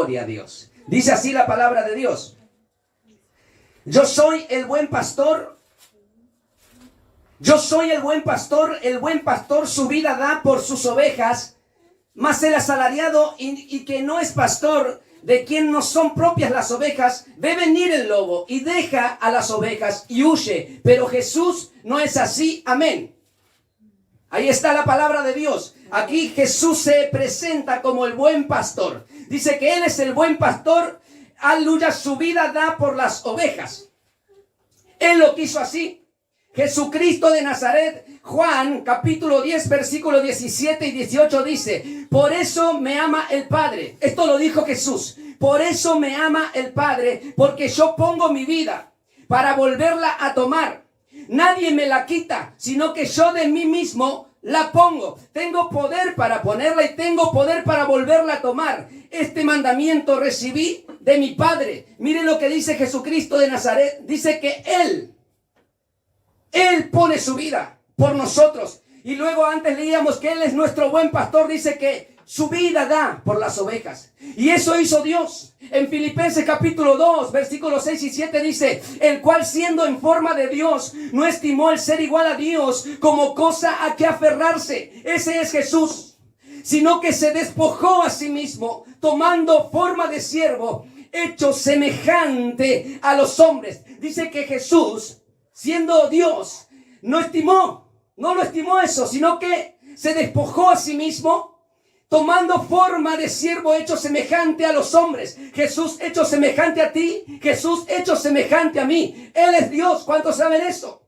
Gloria a Dios. Dice así la palabra de Dios. Yo soy el buen pastor. Yo soy el buen pastor su vida da por sus ovejas, mas el asalariado y que no es pastor, de quien no son propias las ovejas, ve venir el lobo y deja a las ovejas y huye. Pero Jesús no es así. Amén. Ahí está la palabra de Dios. Aquí Jesús se presenta como el buen pastor. Dice que Él es el buen pastor. Aleluya, su vida da por las ovejas. Él lo quiso así. Jesucristo de Nazaret, Juan capítulo 10 versículo 17 y 18 dice: por eso me ama el Padre. Esto lo dijo Jesús. Por eso me ama el Padre, porque yo pongo mi vida para volverla a tomar. Nadie me la quita, sino que yo de mí mismo la pongo. Tengo poder para ponerla y tengo poder para volverla a tomar. Este mandamiento recibí de mi Padre. Mire lo que dice Jesucristo de Nazaret. Dice que Él pone su vida por nosotros. Y luego antes leíamos que Él es nuestro buen pastor. Dice que su vida da por las ovejas. Y eso hizo Dios. En Filipenses capítulo 2, versículos 6 y 7 dice: el cual siendo en forma de Dios, no estimó el ser igual a Dios como cosa a que aferrarse. Ese es Jesús. Sino que se despojó a sí mismo, tomando forma de siervo, hecho semejante a los hombres. Dice que Jesús, siendo Dios, no lo estimó eso, sino que se despojó a sí mismo, tomando forma de siervo, hecho semejante a los hombres. Jesús hecho semejante a ti, Jesús hecho semejante a mí. Él es Dios. ¿Cuántos saben eso?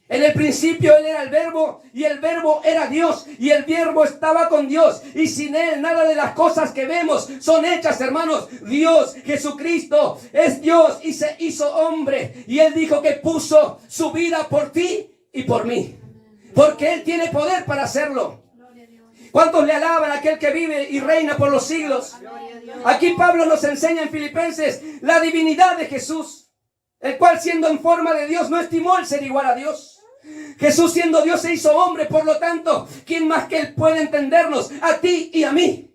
En el principio Él era el verbo, y el verbo era Dios, y el verbo estaba con Dios, y sin Él nada de las cosas que vemos son hechas, hermanos. Dios, Jesucristo, es Dios y se hizo hombre, y Él dijo que puso su vida por ti y por mí, porque Él tiene poder para hacerlo. ¿Cuántos le alaban a aquel que vive y reina por los siglos? Aquí Pablo nos enseña en Filipenses la divinidad de Jesús, el cual siendo en forma de Dios no estimó el ser igual a Dios. Jesús siendo Dios se hizo hombre, por lo tanto, ¿quién más que Él puede entendernos? A ti y a mí.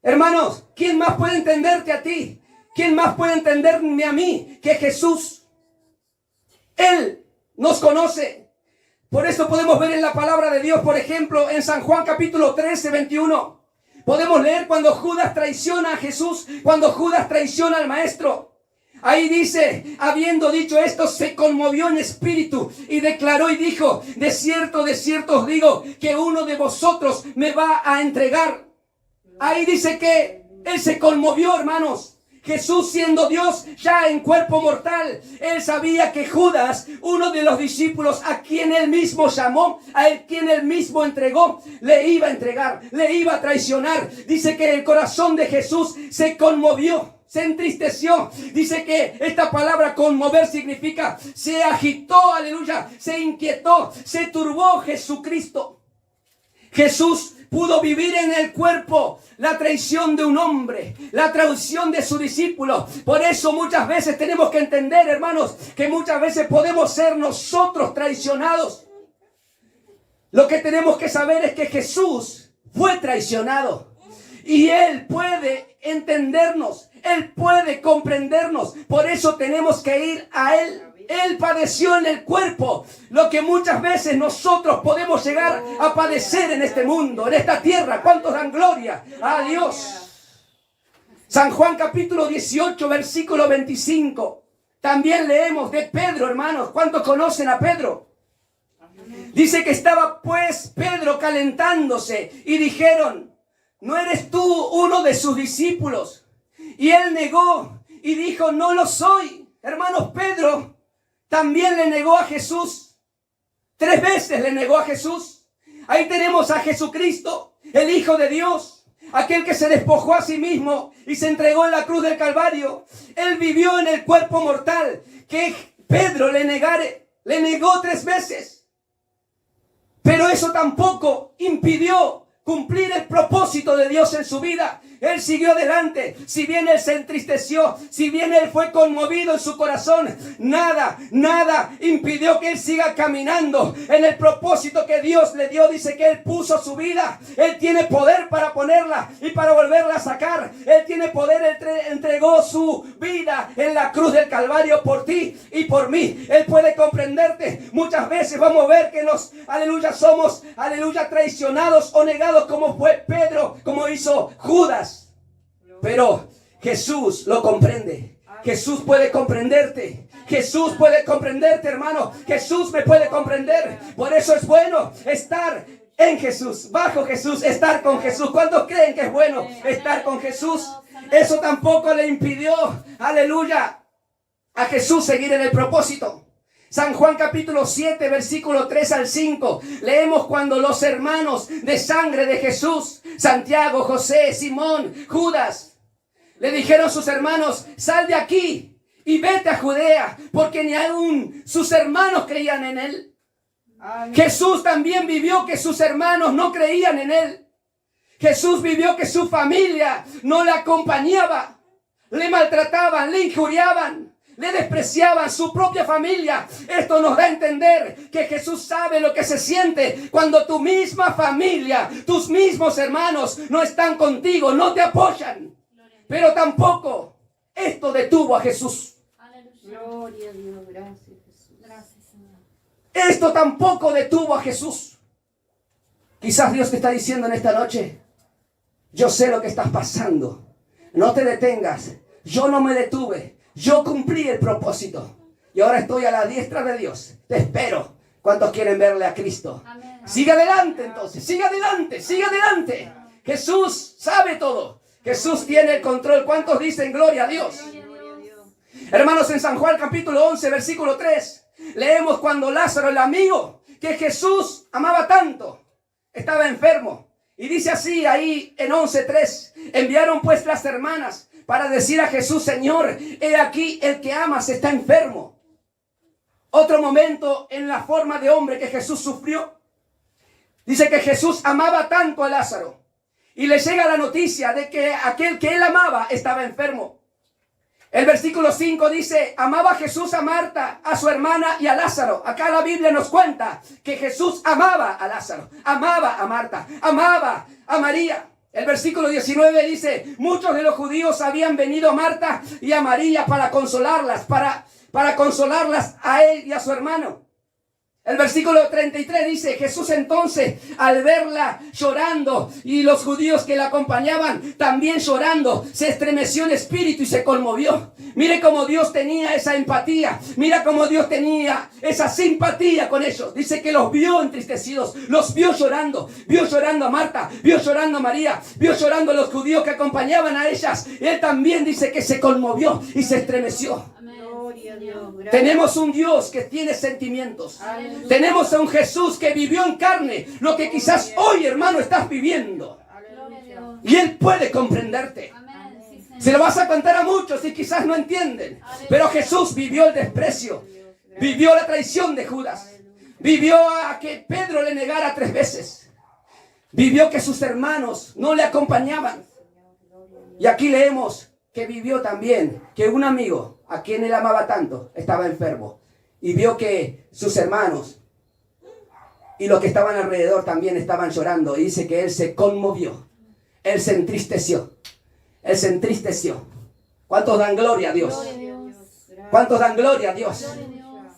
Hermanos, ¿quién más puede entenderte a ti? ¿Quién más puede entenderme a mí que Jesús? Él nos conoce. Por eso podemos ver en la palabra de Dios, por ejemplo, en San Juan capítulo 13, 21. Podemos leer cuando Judas traiciona a Jesús, cuando Judas traiciona al Maestro. Ahí dice: habiendo dicho esto, se conmovió en espíritu y declaró y dijo: de cierto os digo, que uno de vosotros me va a entregar. Ahí dice que Él se conmovió, hermanos. Jesús siendo Dios ya en cuerpo mortal, Él sabía que Judas, uno de los discípulos a quien Él mismo llamó, a quien Él mismo entregó, le iba a entregar, le iba a traicionar. Dice que el corazón de Jesús se conmovió, se entristeció. Dice que esta palabra conmover significa se agitó, aleluya, se inquietó, se turbó Jesucristo. Jesús pudo vivir en el cuerpo la traición de un hombre, la traición de su discípulo. Por eso muchas veces tenemos que entender, hermanos, que muchas veces podemos ser nosotros traicionados. Lo que tenemos que saber es que Jesús fue traicionado y Él puede entendernos, Él puede comprendernos. Por eso tenemos que ir a Él. Él padeció en el cuerpo lo que muchas veces nosotros podemos llegar a padecer en este mundo, en esta tierra. ¿Cuántos dan gloria a Dios? San Juan capítulo 18 versículo 25. También leemos de Pedro, hermanos. ¿Cuántos conocen a Pedro? Dice que estaba pues Pedro calentándose y dijeron: ¿no eres tú uno de sus discípulos? Y él negó y dijo: no lo soy. Hermanos, Pedro también le negó a Jesús. 3 veces le negó a Jesús. Ahí tenemos a Jesucristo, el Hijo de Dios, aquel que se despojó a sí mismo y se entregó en la cruz del Calvario. Él vivió en el cuerpo mortal que Pedro le negó 3 veces. Pero eso tampoco impidió cumplir el propósito de Dios en su vida. Él siguió adelante. Si bien él se entristeció, si bien él fue conmovido en su corazón, nada impidió que él siga caminando en el propósito que Dios le dio. Dice que él puso su vida. Él tiene poder para ponerla y para volverla a sacar. Él tiene poder, entregó su vida en la cruz del Calvario por ti y por mí. Él puede comprenderte. Muchas veces vamos a ver que somos, traicionados o negados, como fue Pedro, como hizo Judas. Pero Jesús lo comprende. Jesús puede comprenderte. Jesús puede comprenderte, hermano. Jesús me puede comprender. Por eso es bueno estar en Jesús, bajo Jesús, estar con Jesús. ¿Cuántos creen que es bueno estar con Jesús? Eso tampoco le impidió, aleluya, a Jesús seguir en el propósito. San Juan capítulo 7, versículo 3 al 5. Leemos cuando los hermanos de sangre de Jesús, Santiago, José, Simón, Judas, le dijeron a sus hermanos: sal de aquí y vete a Judea, porque ni aún sus hermanos creían en él. Amén. Jesús también vivió que sus hermanos no creían en él. Jesús vivió que su familia no le acompañaba. Le maltrataban, le injuriaban, le despreciaban, su propia familia. Esto nos da a entender que Jesús sabe lo que se siente cuando tu misma familia, tus mismos hermanos no están contigo, no te apoyan. Pero tampoco esto detuvo a Jesús. Gloria a Dios, gracias Jesús. Gracias, Señor. Esto tampoco detuvo a Jesús. Quizás Dios te está diciendo en esta noche: yo sé lo que estás pasando. No te detengas. Yo no me detuve. Yo cumplí el propósito. Y ahora estoy a la diestra de Dios. Te espero. ¿Cuántos quieren verle a Cristo? Amén. Sigue adelante entonces. Sigue adelante. Sigue adelante. Jesús sabe todo. Jesús tiene el control. ¿Cuántos dicen gloria a Dios? Gloria a Dios. Hermanos, en San Juan capítulo 11, versículo 3, leemos cuando Lázaro, el amigo que Jesús amaba tanto, estaba enfermo. Y dice así ahí en 11:3: enviaron pues las hermanas para decir a Jesús: Señor, he aquí el que amas está enfermo. Otro momento en la forma de hombre que Jesús sufrió. Dice que Jesús amaba tanto a Lázaro y le llega la noticia de que aquel que él amaba estaba enfermo. El versículo 5 dice: amaba Jesús a Marta, a su hermana y a Lázaro. Acá la Biblia nos cuenta que Jesús amaba a Lázaro, amaba a Marta, amaba a María. El versículo 19 dice: muchos de los judíos habían venido a Marta y a María para consolarlas, para consolarlas a él y a su hermano. El versículo 33 dice: Jesús entonces, al verla llorando y los judíos que la acompañaban también llorando, se estremeció en espíritu y se conmovió. Mire cómo Dios tenía esa empatía. Mira cómo Dios tenía esa simpatía con ellos. Dice que los vio entristecidos, los vio llorando a Marta, vio llorando a María, vio llorando a los judíos que acompañaban a ellas. Y él también dice que se conmovió y se estremeció. Gloria a Dios, gracias. Tenemos un Dios que tiene sentimientos. Aleluya. Tenemos a un Jesús que vivió en carne lo que quizás hoy, hermano, estás viviendo. Gloria a Dios. Y Él puede comprenderte. Amén. Sí, Señor. Se lo vas a contar a muchos y quizás no entienden. Pero Jesús vivió el desprecio. Vivió la traición de Judas. Vivió a que Pedro le negara 3 veces. Vivió que sus hermanos no le acompañaban. Y aquí leemos que vivió también que un amigo a quien él amaba tanto estaba enfermo. Y vio que sus hermanos y los que estaban alrededor también estaban llorando. Y dice que él se conmovió. Él se entristeció. Él se entristeció. ¿Cuántos dan gloria a Dios? Gloria a Dios. ¿Cuántos dan gloria a Dios? Gloria a Dios.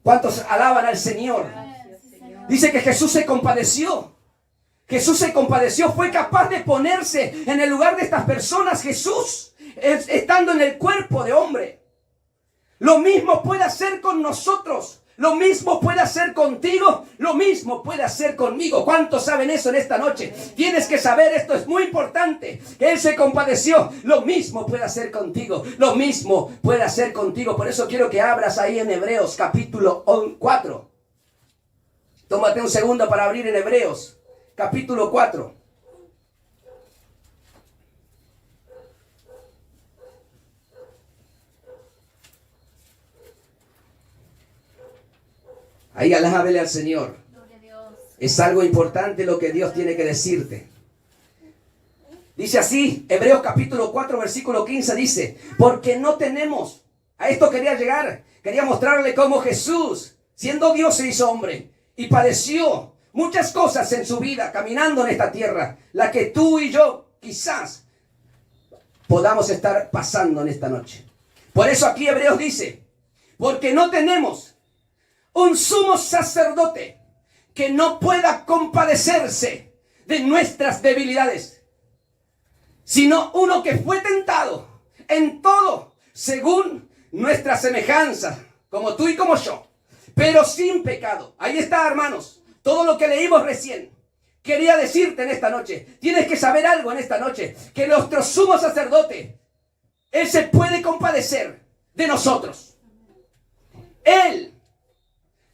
¿Cuántos alaban al Señor? Amén. Sí, Señor. Dice que Jesús se compadeció. Jesús se compadeció, fue capaz de ponerse en el lugar de estas personas. Jesús, estando en el cuerpo de hombre. Lo mismo puede hacer con nosotros. Lo mismo puede hacer contigo. Lo mismo puede hacer conmigo. ¿Cuántos saben eso en esta noche? Tienes que saber esto, es muy importante. Que Él se compadeció. Lo mismo puede hacer contigo. Lo mismo puede hacer contigo. Por eso quiero que abras ahí en Hebreos capítulo 4. Tómate un segundo para abrir en Hebreos capítulo 4. Ahí alábele al Señor. Gloria a Dios. Es algo importante lo que Dios tiene que decirte. Dice así, Hebreos capítulo 4, versículo 15 dice, porque no tenemos, a esto quería llegar, quería mostrarle cómo Jesús, siendo Dios, se hizo hombre y padeció muchas cosas en su vida, caminando en esta tierra, la que tú y yo quizás podamos estar pasando en esta noche. Por eso aquí Hebreos dice, porque no tenemos un sumo sacerdote que no pueda compadecerse de nuestras debilidades, sino uno que fue tentado en todo según nuestra semejanza, como tú y como yo, pero sin pecado. Ahí está, hermanos, todo lo que leímos recién. Quería decirte en esta noche, tienes que saber algo en esta noche, que nuestro sumo sacerdote, Él se puede compadecer de nosotros. Él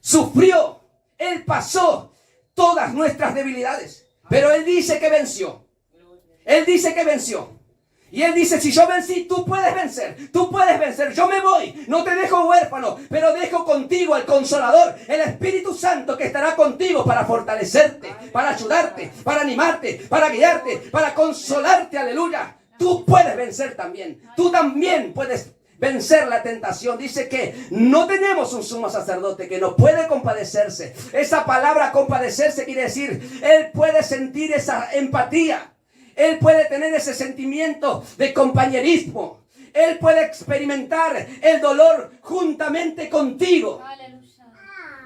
sufrió, Él pasó todas nuestras debilidades, pero Él dice que venció. Él dice que venció. Y Él dice, si yo vencí, tú puedes vencer. Tú puedes vencer. Yo me voy. No te dejo huérfano, pero dejo contigo al Consolador, el Espíritu Santo, que estará contigo para fortalecerte, para ayudarte, para animarte, para guiarte, para consolarte. Aleluya. Tú puedes vencer también. Tú también puedes vencer la tentación. Dice que no tenemos un sumo sacerdote que no puede compadecerse. Esa palabra compadecerse quiere decir, Él puede sentir esa empatía. Él puede tener ese sentimiento de compañerismo. Él puede experimentar el dolor juntamente contigo. Aleluya.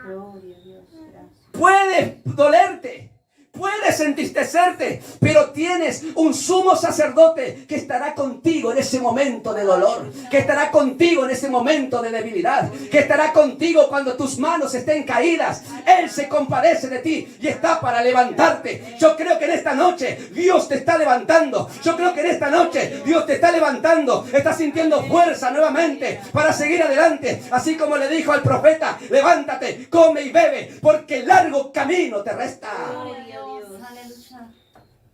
Gloria a Dios. Gracias. Puede dolerte, puedes entristecerte, pero tienes un sumo sacerdote que estará contigo en ese momento de dolor, que estará contigo en ese momento de debilidad, que estará contigo cuando tus manos estén caídas. Él se compadece de ti y está para levantarte. Yo creo que en esta noche Dios te está levantando. Yo creo que en esta noche Dios te está levantando. Estás sintiendo fuerza nuevamente para seguir adelante. Así como le dijo al profeta, levántate, come y bebe, porque largo camino te resta. Gloria a Dios. Aleluya.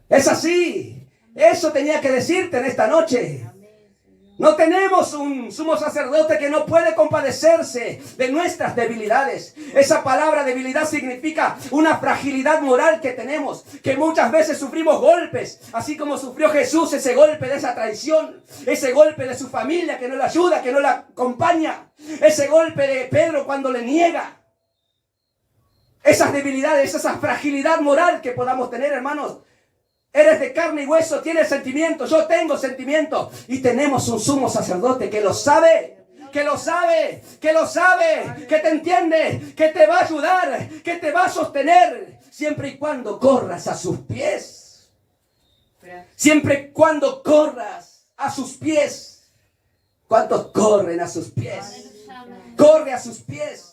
Es así. Eso tenía que decirte en esta noche. No tenemos un sumo sacerdote que no puede compadecerse de nuestras debilidades. Esa palabra debilidad significa una fragilidad moral que tenemos, que muchas veces sufrimos golpes, así como sufrió Jesús ese golpe de esa traición, ese golpe de su familia que no le ayuda, que no la acompaña, ese golpe de Pedro cuando le niega. Esas debilidades, esa fragilidad moral que podamos tener, hermanos. Eres de carne y hueso, tienes sentimientos, yo tengo sentimientos. Y tenemos un sumo sacerdote que lo sabe, que lo sabe, que lo sabe, que te entiende, que te va a ayudar, que te va a sostener, siempre y cuando corras a sus pies. Siempre y cuando corras a sus pies. ¿Cuántos corren a sus pies? Corre a sus pies.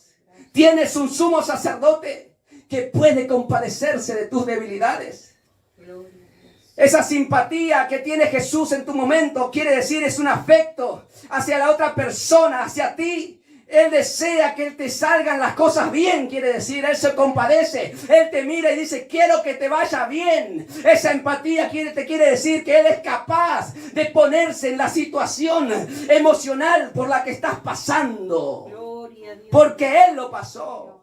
Tienes un sumo sacerdote que puede compadecerse de tus debilidades. Esa simpatía que tiene Jesús en tu momento, quiere decir, es un afecto hacia la otra persona, hacia ti. Él desea que te salgan las cosas bien, quiere decir. Él se compadece. Él te mira y dice, quiero que te vaya bien. Esa empatía te quiere decir que Él es capaz de ponerse en la situación emocional por la que estás pasando. Gloria a Dios. Porque Él lo pasó.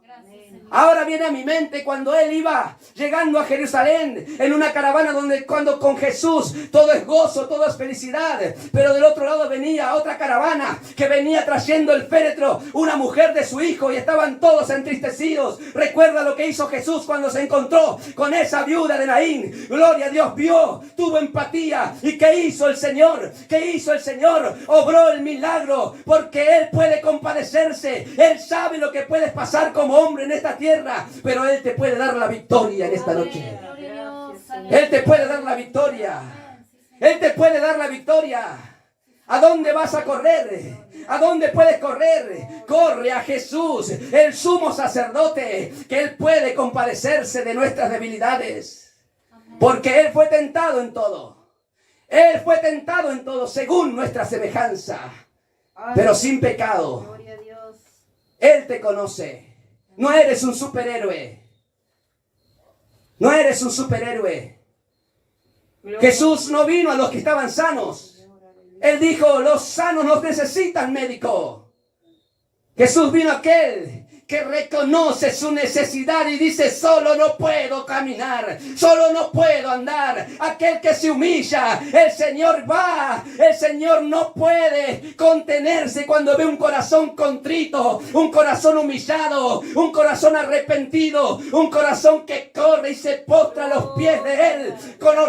Ahora viene a mi mente cuando Él iba llegando a Jerusalén en una caravana donde cuando con Jesús todo es gozo, todo es felicidad. Pero del otro lado venía otra caravana que venía trayendo el féretro, una mujer de su hijo, y estaban todos entristecidos. Recuerda lo que hizo Jesús cuando se encontró con esa viuda de Naín. Gloria a Dios, vio, tuvo empatía. ¿Y qué hizo el Señor? ¿Qué hizo el Señor? Obró el milagro porque Él puede compadecerse. Él sabe lo que puedes pasar como hombre en esta tierra, pero Él te puede dar la victoria en esta noche. Él te puede dar la victoria. Él te puede dar la victoria. ¿A dónde vas a correr? ¿A dónde puedes correr? Corre a Jesús, el sumo sacerdote, que Él puede compadecerse de nuestras debilidades. Porque Él fue tentado en todo. Él fue tentado en todo según nuestra semejanza, pero sin pecado. Gloria a Dios. Él te conoce. No eres un superhéroe. No eres un superhéroe. Jesús no vino a los que estaban sanos. Él dijo, los sanos no necesitan médico. Jesús vino a aquel que reconoce su necesidad y dice: solo no puedo caminar, solo no puedo andar. Aquel que se humilla, el Señor va. El Señor no puede contenerse cuando ve un corazón contrito, un corazón humillado, un corazón arrepentido, un corazón que corre y se postra a los pies de Él,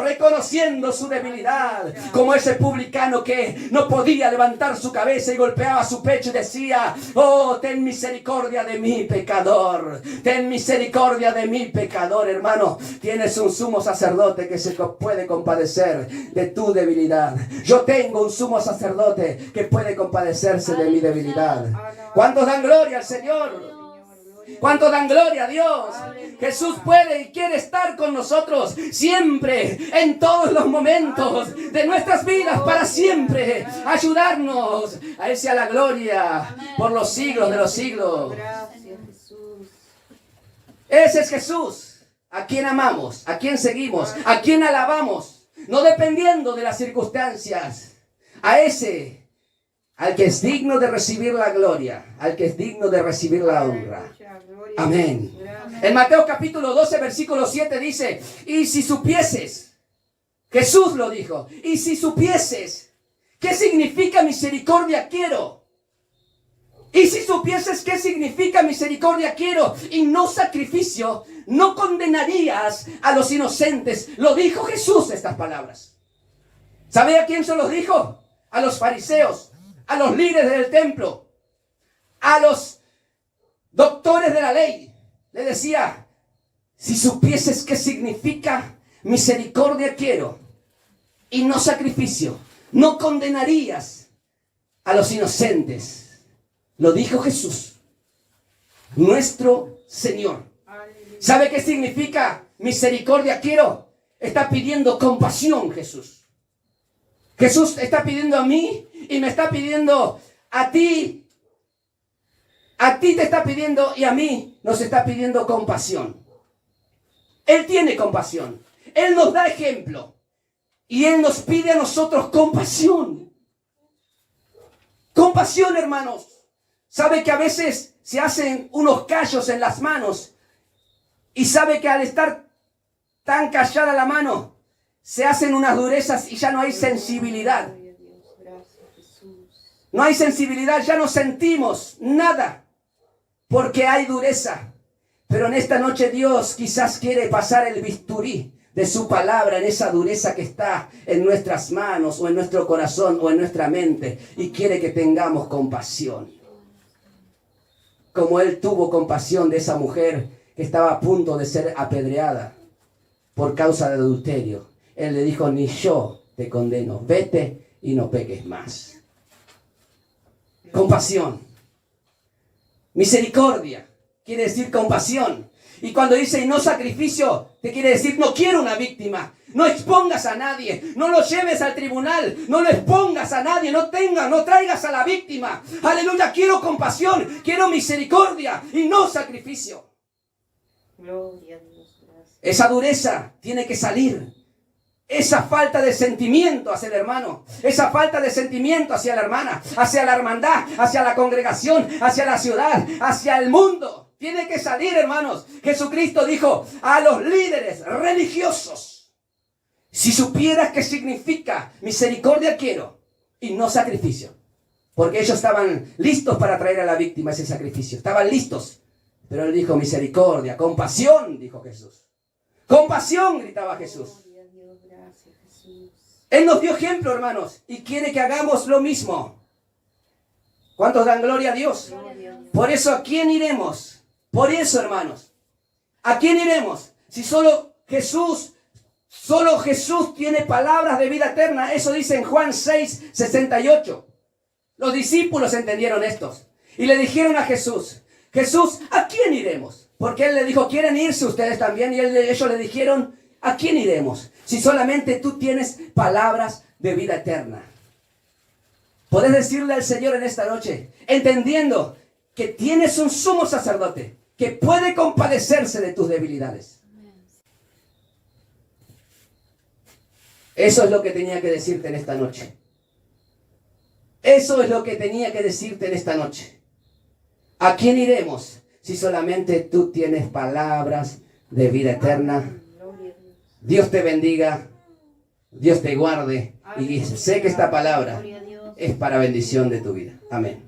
reconociendo su debilidad, como ese publicano que no podía levantar su cabeza y golpeaba su pecho y decía: oh, ten misericordia de mí, pecador, ten misericordia de mí, pecador. Hermano, tienes un sumo sacerdote que se puede compadecer de tu debilidad. Yo tengo un sumo sacerdote que puede compadecerse de mi debilidad. ¿Cuántos dan gloria al Señor? ¿Cuánto dan gloria a Dios? Jesús puede y quiere estar con nosotros siempre, en todos los momentos de nuestras vidas, para siempre ayudarnos. A Él sea la gloria por los siglos de los siglos. Ese es Jesús, a quien amamos, a quien seguimos, a quien alabamos, no dependiendo de las circunstancias. A ese, al que es digno de recibir la gloria, al que es digno de recibir la honra. Amén. En Mateo capítulo 12, versículo 7 dice: y si supieses, Jesús lo dijo, y si supieses qué significa misericordia quiero, y si supieses qué significa misericordia quiero y no sacrificio, no condenarías a los inocentes. Lo dijo Jesús, estas palabras. ¿Sabe a quién se los dijo? A los fariseos, a los líderes del templo, a los doctores de la ley. Le decía: si supieses qué significa misericordia quiero y no sacrificio, no condenarías a los inocentes. Lo dijo Jesús, nuestro Señor. ¿Sabe qué significa misericordia quiero? Está pidiendo compasión Jesús. Jesús está pidiendo a mí y me está pidiendo a ti. A ti te está pidiendo y a mí nos está pidiendo compasión. Él tiene compasión. Él nos da ejemplo. Y Él nos pide a nosotros compasión. Compasión, hermanos. Sabe que a veces se hacen unos callos en las manos. Y sabe que al estar tan callada la mano, se hacen unas durezas y ya no hay sensibilidad. No hay sensibilidad, ya no sentimos nada. Porque hay dureza. Pero en esta noche Dios quizás quiere pasar el bisturí de su palabra en esa dureza que está en nuestras manos o en nuestro corazón o en nuestra mente, y quiere que tengamos compasión. Como Él tuvo compasión de esa mujer que estaba a punto de ser apedreada por causa de adulterio. Él le dijo: ni yo te condeno, vete y no peques más. Compasión. Misericordia quiere decir compasión. Y cuando dice y no sacrificio, te quiere decir: no quiero una víctima. No expongas a nadie, no lo lleves al tribunal, no lo expongas a nadie, no traigas a la víctima. Aleluya, quiero compasión, quiero misericordia y no sacrificio. Gloria a Dios, gracias. Esa dureza tiene que salir. Esa falta de sentimiento hacia el hermano, esa falta de sentimiento hacia la hermana, hacia la hermandad, hacia la congregación, hacia la ciudad, hacia el mundo, tiene que salir, hermanos. Jesucristo dijo a los líderes religiosos: si supieras qué significa misericordia quiero y no sacrificio. Porque ellos estaban listos para traer a la víctima ese sacrificio, estaban listos. Pero Él dijo: misericordia, compasión, dijo Jesús. Compasión, gritaba Jesús. Él nos dio ejemplo, hermanos, y quiere que hagamos lo mismo. ¿Cuántos dan gloria a Dios? Por eso, ¿a quién iremos? Por eso, hermanos, ¿a quién iremos? Si solo Jesús tiene palabras de vida eterna. Eso dice en Juan 6:68. Los discípulos entendieron estos y le dijeron a Jesús: Jesús, ¿a quién iremos? Porque Él le dijo: ¿quieren irse ustedes también? Y ellos le dijeron: ¿a quién iremos? Si solamente tú tienes palabras de vida eterna. Podés decirle al Señor en esta noche, entendiendo que tienes un sumo sacerdote que puede compadecerse de tus debilidades. Eso es lo que tenía que decirte en esta noche. Eso es lo que tenía que decirte en esta noche. ¿A quién iremos si solamente tú tienes palabras de vida eterna. Gloria a Dios. Dios te bendiga, Dios te guarde y sé que esta palabra Gloria a Dios. es para bendición de tu vida. Amén.